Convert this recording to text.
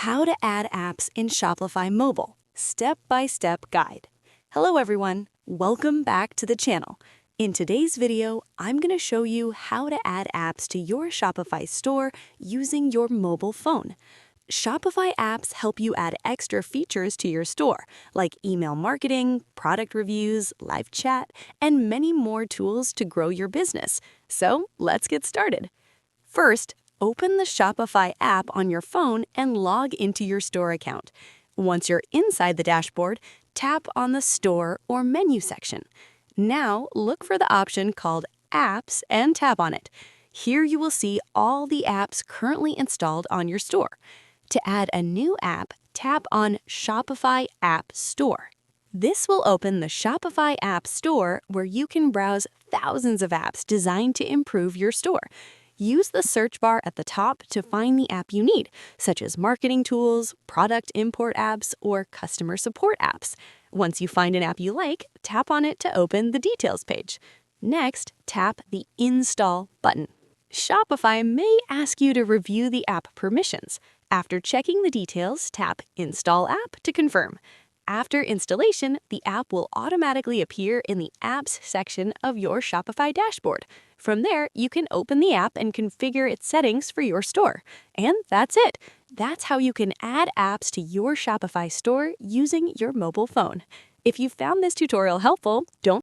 How to add apps in Shopify Mobile, step-by-step guide. Hello everyone, welcome back to the channel. In today's video, I'm going to show you how to add apps to your Shopify store using your mobile phone. Shopify apps help you add extra features to your store, like email marketing, product reviews, live chat, and many more tools to grow your business. So let's get started. First, open the Shopify app on your phone and log into your store account. Once you're inside the dashboard, tap on the Store or Menu section. Now, look for the option called Apps and tap on it. Here you will see all the apps currently installed on your store. To add a new app, tap on Shopify App Store. This will open the Shopify App Store where you can browse thousands of apps designed to improve your store. Use the search bar at the top to find the app you need, such as marketing tools, product import apps, or customer support apps. Once you find an app you like, tap on it to open the details page. Next, tap the Install button. Shopify may ask you to review the app permissions. After checking the details, tap Install App to confirm. After installation, the app will automatically appear in the Apps section of your Shopify dashboard. From there, you can open the app and configure its settings for your store. And that's it. That's how you can add apps to your Shopify store using your mobile phone. If you found this tutorial helpful, don't